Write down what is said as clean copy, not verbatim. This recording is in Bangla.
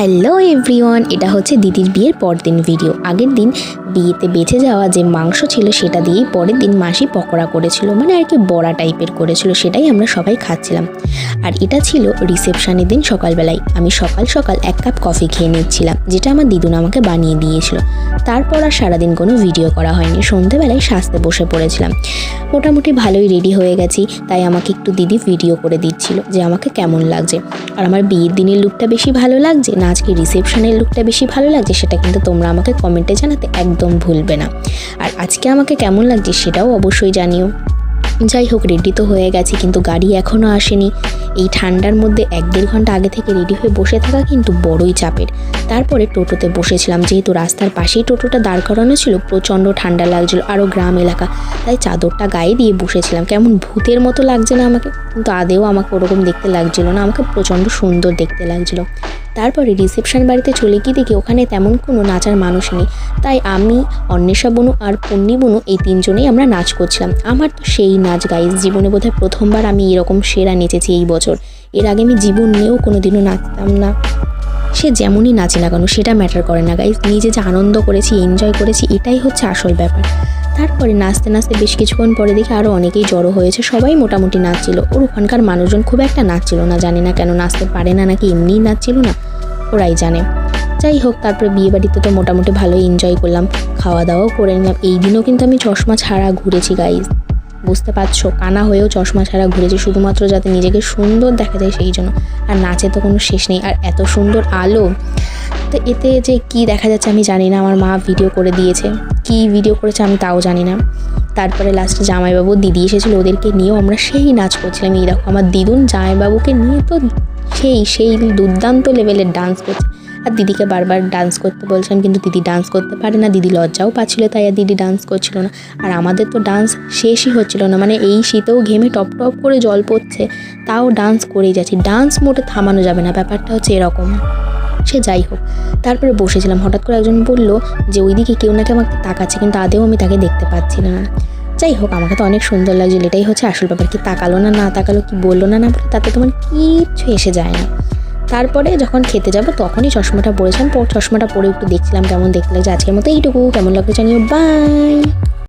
হ্যালো এভরিওয়ান, এটা হচ্ছে দিদির বিয়ের পরদিন ভিডিও। আগের দিন বিয়েতে বেঁচে যাওয়া যে মাংস ছিল সেটা দিয়েই পরের দিন মাসি পকোড়া করেছিল, মানে আর কি বড়া টাইপের করেছিল, সেটাই আমরা সবাই খাচ্ছিলাম। আর এটা ছিল রিসেপশনের দিন সকালবেলায় আমি সকাল সকাল 1 কাপ কফি খেয়ে নিচ্ছিলাম, যেটা আমার দিদুন আমাকে বানিয়ে দিয়েছিল। তারপর আর সারাদিন কোনো ভিডিও করা হয়নি। সন্ধ্যেবেলায় সাজতে বসে পড়েছিলাম। মোটামুটি ভালোই রেডি হয়ে গেছি, তাই আমাকে একটু দিদি ভিডিও করে দিচ্ছিল যে আমাকে কেমন লাগছে। আর আমার বিয়ের দিনের লুকটা বেশি ভালো লাগছে না আজকে রিসেপশনের লুকটা বেশি ভালো লাগছে, সেটা কিন্তু তোমরা আমাকে কমেন্টে জানাতে একদম ভুলবে না। আর আজকে আমাকে কেমন লাগছে সেটাও অবশ্যই জানিও। যাই হোক, রেডি তো হয়ে গেছি, কিন্তু গাড়ি এখনও আসেনি। এই ঠান্ডার মধ্যে 1-1.5 ঘন্টা আগে থেকে রেডি হয়ে বসে থাকা কিন্তু বড়ই চাপের। তারপরে টোটোতে বসেছিলাম, যেহেতু রাস্তার পাশেই টোটোটা দাঁড় করানো ছিল, প্রচণ্ড ঠান্ডা লাগছিল, আরও গ্রাম এলাকা, তাই চাদরটা গায়ে দিয়ে বসেছিলাম। কেমন ভূতের মতো লাগছে না আমাকে? কিন্তু আদেও আমাকে ওরকম দেখতে লাগছিল না, আমাকে প্রচণ্ড সুন্দর দেখতে লাগছিল। তারপরে রিসেপশন বাড়িতে চলে গিয়ে দেখি ওখানে তেমন কোনো নাচার মানুষ নেই, তাই আমি, অন্বেষা বনু আর পূর্ণি বনু এই 3 জনেই আমরা নাচ করছিলাম। আমার তো সেই নাচ গাইজ, জীবনে বোধহয় প্রথমবার আমি এরকম সেরা নেচেছি এই বছর। এর আগে আমি জীবন নিয়েও কোনো দিনও নাচতাম না। সে যেমনই নাচে না কেন সেটা ম্যাটার করে না গাইজ, নিজে যে আনন্দ করেছি, এনজয় করেছি, এটাই হচ্ছে আসল ব্যাপার। তারপরে নাচতে নাচতে বেশ কিছুক্ষণ পরে দেখি আরও অনেকেই জড়ো হয়েছে, সবাই মোটামুটি নাচছিল। ওর ওখানকার মানুষজন খুব একটা নাচছিল না, জানি না কেন, নাচতে পারে না নাকি এমনিই নাচছিল না, ওরাই জানে। যাই হোক, তারপরে বিয়েবাড়িতে তো মোটামুটি ভালোই এনজয় করলাম, খাওয়া দাওয়াও করে নিলাম। এই দিনও কিন্তু আমি চশমা ছাড়া ঘুরেছি গাইজ, বুঝতে পারছো, কানা হয়েও চশমা ছাড়া ঘুরেছি, শুধুমাত্র যাতে নিজেকে সুন্দর দেখা যায় সেই জন্য। আর নাচে তো কোনো শেষ নেই, আর এত সুন্দর আলো, তো এতে যে কি দেখা যাচ্ছে আমি জানি না। আমার মা ভিডিও করে দিয়েছে, কি ভিডিও করেছে আমি তাও জানি না। তারপরে লাস্টে জামাইবাবু দিদি এসেছিলো, ওদেরকে নিয়েও আমরা সেই নাচ করছিলাম। এই দেখো আমার দিদুন জামাইবাবুকে নিয়ে তো সেই দুর্দান্ত লেভেলের ডান্স করছে। আর দিদিকে বারবার ডান্স করতে বলছিলাম, কিন্তু দিদি ডান্স করতে পারে না, দিদি লজ্জাও পাচ্ছিল, তাই আর দিদি ডান্স করছিল না। আর আমাদের তো ডান্স শেষই হচ্ছিল না, মানে এই শীতেও ঘেমে টপ টপ করে জল পড়ছে, তাও ডান্স করেই যাচ্ছি। ডান্স মোটে থামানো যাবে না, ব্যাপারটা হচ্ছে এরকম। সে যাই হোক, তারপরে বসেছিলাম, হঠাৎ করে একজন বলল যে ওইদিকে কেউ নাকি আমাকে তাকাচ্ছে, কিন্তু আদেও আমি তাকে দেখতে পাচ্ছি না। যাই হোক, আমাকে তো অনেক সুন্দর লাগছিল, এটাই হচ্ছে আসল ব্যাপার। কি তাকালো না না তাকালো, কি বললো না না বলে, তাতে তোমার কিচ্ছু এসে যায় না। তারপরে যখন খেতে যাব তখনই চশমাটা পরেছিলাম, চশমাটা পরে একটু দেখছিলাম কেমন দেখতে লাগছে। আজকের মতো এইটুকু, কেমন লাগবে জানিও, বাই।